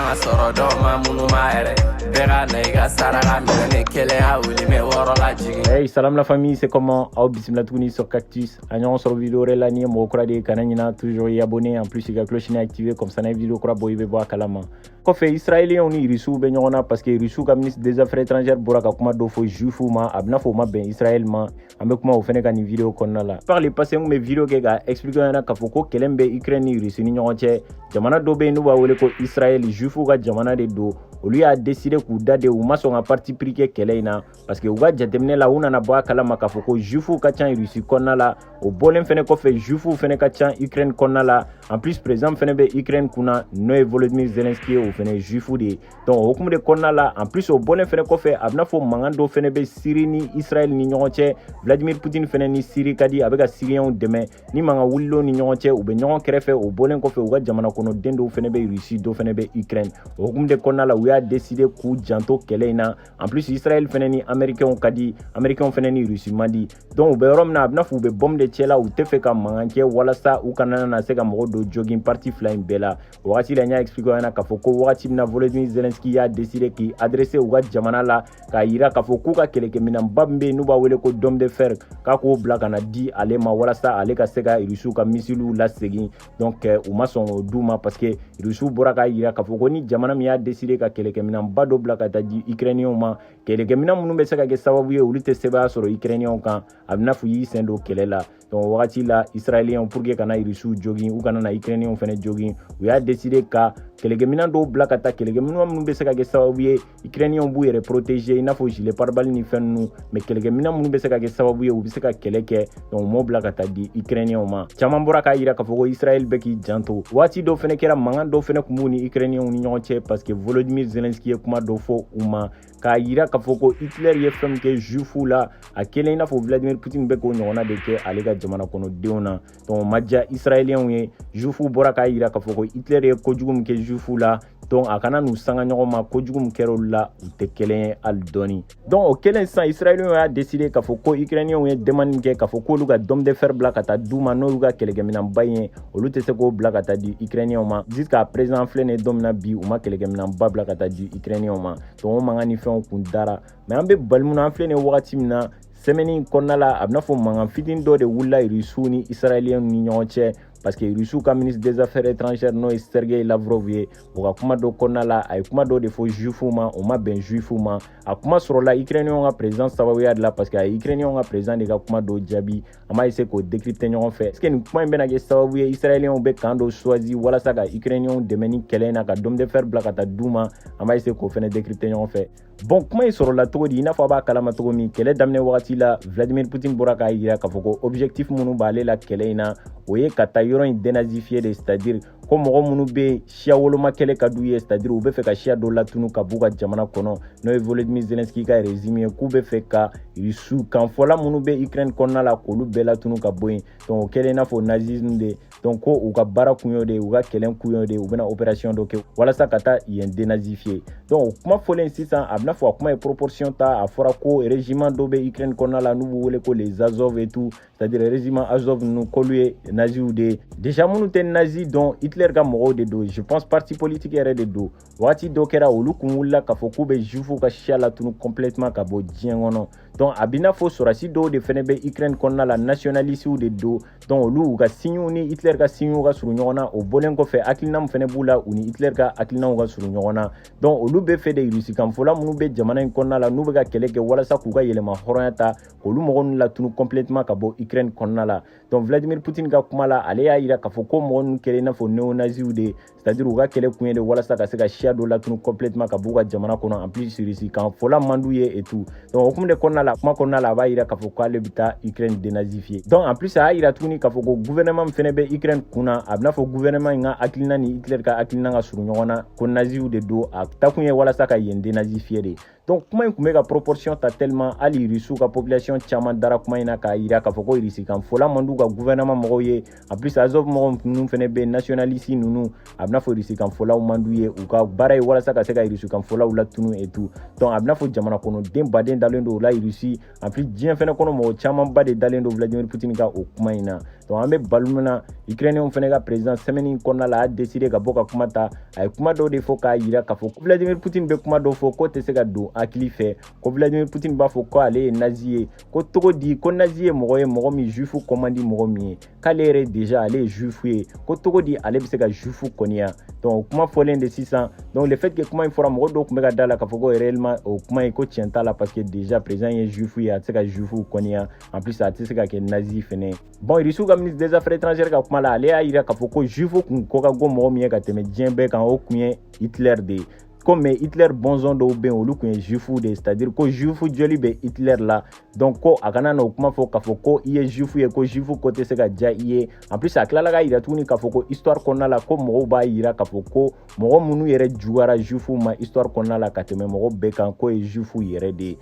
manga soro do ma munu ma ere bera nega saraga mene kele ha wuli me woro la jigi. Hey, salam la famille, c'est comment? Au bismillah touni sur Cactus. Agnon sur vidéo relani mo kura de kananina toujours y abonné en plus la cloche n'est activée comme ça na vidéo kura boy be bo kalama. Ko fe israélien on y risu be nyona parce que risu ka ministre des affaires étrangères buraka kuma do fo jufu ma abna fo ma ben Israël ma ambe kuma o fene ka ni vidéo konna la. Par les passé mes vidéo ke ga expliquer na ka fo ko kelembe Ukraine ni risu ni nyonche jamana do be no ba wele ko Israël jufu ga jamana de do lui a décidé k'u da de u ma sɔn ka parti pris kɛ kɛlɛ in na parce que u ka jateminɛ la u nana bɔ a kalama k'a fɔ ko juifu ka ca Russie kɔnɔna la o bɔlen fɛnɛ kɔfɛ juifu fɛnɛ ka ca Ukraine kɔnɔna la en plus président fɛnɛ bɛ Ukraine kunna n'o ye Volodymyr Zelensky ye o fɛnɛ juifu de ye donc o hukumu de kɔnɔna la en plus o bɔlen fɛnɛ kɔfɛ a bɛna fɔ mankan dɔ fɛnɛ bɛ Syrie ni Israël ni ɲɔgɔn cɛ Vladimir Poutine fɛnɛ ni Syrie ka di a bɛ ka Syriens dɛmɛ ni mankan wulil'o ni ɲɔgɔn cɛ u bɛ ɲɔgɔn kɛrɛfɛ o bɔlen kɔfɛ u ka jamana kɔnɔden dɔw fɛnɛ bɛ Russie dɔw fɛnɛ bɛ Ukraine o hukumu de kɔnɔna la u y'a décidé k'u janto kɛlɛ in na en plus Israël fɛnɛ ni américains ka di américains fɛnɛ ni Russie man di donc u bɛ yɔrɔ min na a bɛna fɔ u bɛ bombe de cɛ la u tɛ fɛ ka mankan kɛ walasa u kana na se ka mɔgɔ dɔ jogging parti fila in bɛɛ la o wagati la n y'a expliqué ɲɛna k'a fɔ ko wagati min na Volodymyr Zelensky y'a décidé k'i adressé u ka jamana la k'a yira k'a fɔ k'u ka kɛlɛkɛminɛnba min bɛ yen n'u b'a wele ko dôme de fer k'a k'o bila ka na di ale ma walasa ale ka se ka Russiw ka missile lasegin donc u ma sɔn o d'u ma parce que Russiw bɔra k'a yira k'a fɔ ko ni jamana min y'a décidé ka kɛlɛkɛminɛnba dɔ bila ka taa di Ukrainiens ma kɛlɛkɛminɛn minnu bɛ se ka kɛ sababu ye olu tɛ sɛbɛya sɔrɔ Ukrainiens kan a bɛna fɔ y'i sen don kɛlɛ la donc wagati la Israéliens pour que kana Russiw jogging u kana na Ukrainiens fɛnɛ jogging u y'a décidé ka kɛlɛkɛminɛn dɔw bila ka taa kɛlɛkɛminɛn minnu bɛ se ka kɛ sababu ye Ukrainiens b'u yɛrɛ protéger i n'a fɔ gilet pare-balles ni fɛn ninnu mais kɛlɛkɛminɛn minnu bɛ se ka kɛ sababu ye u bɛ se ka kɛlɛ kɛ donc u m'o bila ka taa di Ukrainiens ma caman bɔra k'a yira k'a fɔ ko Israël bɛ k'i janto waati dɔw fɛnɛ kɛra mankan dɔw fɛnɛ tun b'u ni Ukrainiens ni ɲɔgɔn cɛ parce que Volodymyr Zelensky ye kuma dɔ fɔ u ma k'a yira k'a fɔ ko Hitler ye fɛn min kɛ juifu la a kelen i n'a fɔ Vladimir Poutine bɛ k'o ɲɔgɔnna de kɛ ale ka jamana kɔnɔdenw na donc o ma diya Israéliens ye juifu bɔra k'a yira k'a fɔ ko Hitler ye kojugu min kɛ juifu la donc a kana n'u sanga ɲɔgɔn ma kojugu min kɛra olu la u tɛ kelen ye hali dɔɔni donc o kelen sisan Israéliens y'a décidé k'a fɔ ko Ukrainiens ye demande min kɛ k'a fɔ k'olu ka dôme de fer bila ka taa d'u ma n'olu ka kɛlɛkɛminɛnba in ye olu tɛ se k'o bila ka taa di Ukrainiens ma jusqu'à présent filɛ nin ye don min na bi u ma kɛlɛkɛminɛnba bila ka taa di Ukrainiens ma donc o mankan ni fɛnw kun dara mais an bɛ bali mun na an filɛ nin ye wagati min na semaine in kɔnɔna la a bɛna fɔ mankan fitinin dɔ de wulila Russiw ni Israéliens ni ɲɔgɔn cɛ parce que Russiw ka ministre des affaires étrangères n'o ye Sergei Lavrov ye o ka kuma dɔ kɔnɔna la a ye kuma dɔ de fɔ juifu ma o ma bɛn juifu ma a kuma sɔrɔla Ukrainiens ka président sababuya de la parce que a ye Ukrainiens ka président de ka kuma dɔ jaabi an m'a essayer k'o décrypter ɲɔgɔn fɛ est-ce que nin kuma in bɛna kɛ sababu ye Israéliens bɛ kan dɔ choisi walasa ka Ukrainiens dɛmɛ ni kɛlɛ in na ka dôme de fer bila ka taa d'u ma an m'a essayer k'o fɛnɛ décrypter ɲɔgɔn fɛ bon kuma in sɔrɔla cogo di i n'a fɔ a b'a kalama cogo min kɛlɛ daminɛ wagati la Vladimir Poutine bɔra k'a yira k'a fɔ ko objectif minnu b'ale la kɛlɛ in na o ye ka taa yɔrɔ in dénazifier de c'est-à-dire ko mɔgɔ minnu bɛ siya woloma kɛlɛ ka d'u ye c'est-à-dire u bɛ fɛ ka siya dɔ latunu ka b'u ka jamana kɔnɔ n'o ye Volodymyr Zelensky ka régime ye k'u bɛ fɛ ka Russiw kanfɔla minnu bɛ Ukraine kɔnɔna la k'olu bɛɛ latunu ka bɔ yen donc o kɛlen i n'a fɔ nazisme de donc ko u ka baara kun y'o de ye u ka kɛlɛ kun y'o de ye u bɛna opération dɔ kɛ walasa ka taa yen dénazifier donc o kuma fɔlen sisan a bɛna fɔ a kuma ye proportion ta a fɔra ko régiment dɔ bɛ Ukraine kɔnɔna la n'u b'u wele ko les Azov et tout c'est-à-dire régiment Azov ninnu k'olu ye naziw de ye déjà minnu tɛ nazi dɔn Hitler ka mɔgɔw de don je pense parti politique yɛrɛ de don waati dɔ kɛra olu kun wulila k'a fɔ k'u bɛ juifu ka siya latunu complètement ka bɔ diɲɛ kɔnɔ donc a b'i n'a fɔ sɔrɔdasi dɔw de fɛnɛ bɛ Ukraine kɔnɔna la nationalistes de don donc olu u ka signes ni Hitler ka signes ka surun ɲɔgɔn na o bɔlen kɔfɛ hakilina min fɛnɛ b'u la u ni Hitler ka hakilinaw ka surun ɲɔgɔn na donc olu bɛ fɛ de Russie kanfɔla minnu bɛ jamana in kɔnɔna la n'u bɛ ka kɛlɛ kɛ walasa k'u ka yɛlɛma hɔrɔnya ta k'olu mɔgɔ ninnu latunu complètement ka bɔ Ukraine kɔnɔna la donc Vladimir Poutine ka kuma la ale y'a yira k'a fɔ ko mɔgɔ ninnu kɛlen i n'a fɔ néo-naziw de c'est-à-dire u ka kɛlɛ kun ye de walasa ka se ka siya dɔ latunu complètement ka b'u ka jamana kɔnɔ en plus Russie kanfɔla man d'u ye et tout donc o hukumu de kɔnɔna la kuma kɔnɔna la a b'a yira k'a fɔ k'ale bɛ taa Ukraine dénazifier donc en plus a y'a yira tuguni k'a fɔ ko gouvernement min fɛnɛ bɛ Ukraine kunna a bɛna fɔ gouvernement in ka hakilina ni Hitler ka hakilina ka surun ɲɔgɔn na ko naziw de don a taa kun ye walasa ka yen dénazifier de donc kuma in kun bɛ ka proportion ta tellement hali Irisiw ka population caman dara kuma in na k'a yira k'a fɔ ko Irisi kan fola man d'u ka gouvernement mɔgɔw ye en plus Azov mɔgɔ ninnu fɛnɛ bɛ nationaliste ninnu a bɛna fɔ Irisi kan folaw man d'u ye u ka baara ye walasa ka se ka Irisi kan folaw latunu et tout donc a bɛna fɔ jamana kɔnɔden baden dalen don o la Irisi en plus diɲɛ fɛnɛ kɔnɔ mɔgɔ caman ba de dalen don Vladimir Poutine ka o kuma in na donc an bɛ balu min na Ukrainiens fɛnɛ ka président semaine in kɔnɔna la a décidé ka bɔ ka kuma ta a ye kuma dɔw de fɔ k'a yira k'a fɔ Vladimir Poutine bɛ kuma dɔw fɔ k'o tɛ se ka don hakili fɛ ko Vladimir Poutine b'a fɔ ko ale ye nazi ye ko togo di ko nazi ye mɔgɔ min juifu commandi mɔgɔ min ye k'ale yɛrɛ déjà ale ye juifu ye ko togo di ale bɛ se ka juifu kɔniya donc kuma fɔlen de sisan donc le fait que kuma in fɔra mɔgɔ dɔw tun bɛ ka da la k'a fɔ ko réellement o kuma in ko tiɲɛ t'a la parce que déjà président ye juifu ye a tɛ se ka juifu kɔniya en plus a tɛ se ka kɛ nazi fɛnɛ bon Irisiw ka ministre des affaires étrangères ka kuma la ale y'a yira k'a fɔ ko juifu kun ko ka go mɔgɔ min ye ka tɛmɛ diɲɛ bɛɛ kan o kun ye Hitler de ye comme Hitler bonzon dɔw bɛ yen olu kun ye juifu de c'est-à-dire ko juifu joli bɛ Hitler la donc ko a kana n'o kuma fɔ k'a fɔ ko i ye juifu ye ko juifu ko tɛ se ka diya i ye en plus a tilala ka yira tuguni k'a fɔ ko histoire kɔnɔna la ko mɔgɔw b'a yira k'a fɔ ko mɔgɔ minnu yɛrɛ juguyara juifu ma histoire kɔnɔna la ka tɛmɛ mɔgɔ bɛɛ kan k'o ye juifu yɛrɛ de ye.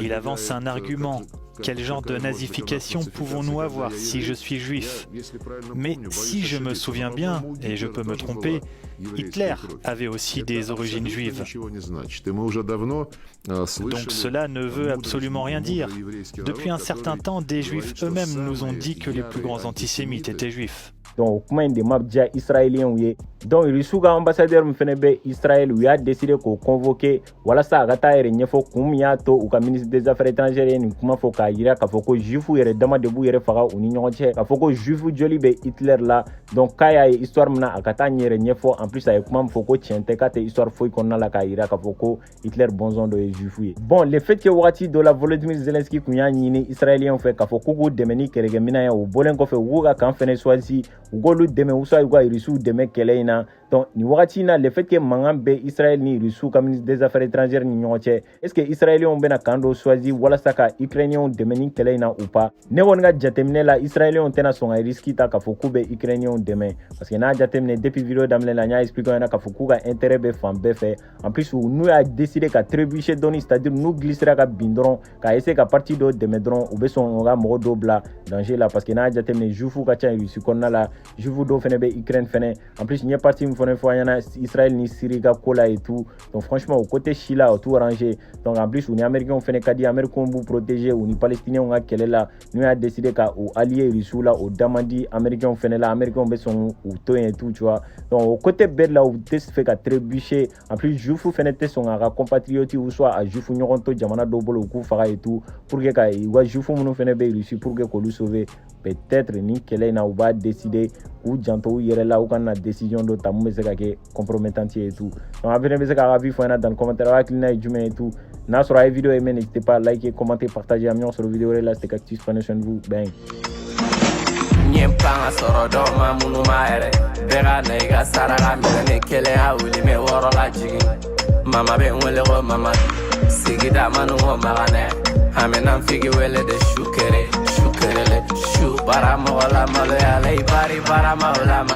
Il avance un argument. Quel genre de nazification pouvons-nous avoir si je suis juif? Mais si je me souviens bien, et je peux me tromper, Hitler avait aussi des origines juives. Donc cela ne veut absolument rien dire. Depuis un certain temps, des juifs eux-mêmes nous ont dit que les plus grands antisémites étaient juifs. Donc kuma in de ma diya israélien ye donc Irisiw ka ambassadeur min fɛnɛ bɛ Israël u y'a décidé k'o convoquer walasa a ka taa yɛrɛ ɲɛfɔ kun min y'a to u ka ministre des affaires étrangères ye nin kuma fɔ k'a yira k'a fɔ ko juifu yɛrɛ dama de b'u yɛrɛ faga u ni ɲɔgɔn cɛ k'a fɔ ko juifu joli bɛ Hitler la donc k'a y'a ye histoire min na a ka taa ɲɛ yɛrɛ ɲɛfɔ en plus a ye kuma min fɔ ko tiɲɛ tɛ k'a tɛ histoire foyi kɔnɔna la k'a yira k'a fɔ ko Hitler bɔnzɔn dɔ ye juifu ye bon le fait que wagati dɔ la Volodymyr Zelensky kun y'a ɲini israélien fɛ k'a fɔ k'u k'u dɛmɛ ni kɛlɛkɛminɛn ye o bɔlen kɔfɛ u k'u ka kan fɛnɛ choisi u k'olu dɛmɛ u soit u ka Irisiw dɛmɛ kɛlɛ in na donc nin wagati in na le fait que mankan bɛ Israël ni Irisiw ka ministre des affaires étrangères ni ɲɔgɔn cɛ est-ce que israéliens bɛna kan dɔ choisi walasa ka ukrainiens dɛmɛ ni kɛlɛ in na ou pas ne kɔni ka jateminɛ la israéliens tɛna sɔn ka risque ta k'a fɔ k'u bɛ ukrainiens dɛmɛ parce que n'a jateminɛ depuis vidéo daminɛ la n y'a expliqué ɲɛna k'a fɔ k'u ka intérêt bɛ fan bɛɛ fɛ en plus n'u y'a décidé ka trébucher dɔɔni c'est-à-dire n'u glissera ka bin dɔrɔn ka essayer ka parti dɔ dɛmɛ dɔrɔn u bɛ sɔn u ka mɔgɔ dɔw bila danger la parce que n'a jateminɛ juifu ka ca Russie kɔnɔna la juifu dɔw fɛnɛ bɛ Ukraine fɛnɛ en plus n ye parti min fɛnɛ fɔ an ɲɛna Israël ni Syrie ka ko la et tout donc franchement au côté si là tout arrangé donc en plus u ni américains fɛnɛ ka di américains b'u protéger u ni palestiniens ka kɛlɛ la n'u y'a décidé ka u allié Russie la o damandi américains fɛnɛ la américains bɛ sɔn u to yen et tout tu vois donc au côté bɛɛ la u tɛ fɛ ka trébucher en plus juifu fɛnɛ tɛ sɔn a ka compatriotes ou soit a juifu ɲɔgɔn to jamana dɔw bolo u k'u faga et tout pour que ka u ka juifu minnu fɛnɛ bɛ Russie pour que k'olu sauver peut-être ni kɛlɛ in na u b'a décider k'u janto u yɛrɛ la u kana décision dɔ ta mun bɛ se ka kɛ compromettante et tout donc an fɛnɛ bɛ se k'a ka avis fɔ an ɲɛna dans le commentaire a hakilina ye jumɛn et tout n'a sɔrɔ a ye vidéo aimé n'hésitez pas à liker commenter partager an bɛ ɲɔgɔn sɔrɔ vidéo wɛrɛ la c'était Cactus prenez soin de vous bang Nyempanga soro do ma munu ma ere bega na iga saraka mene kele ha uli me woro la jigi mama be wele go mama sigida manu go magane amena figi wele de shukere le shu para mola malo ya lei bari para mola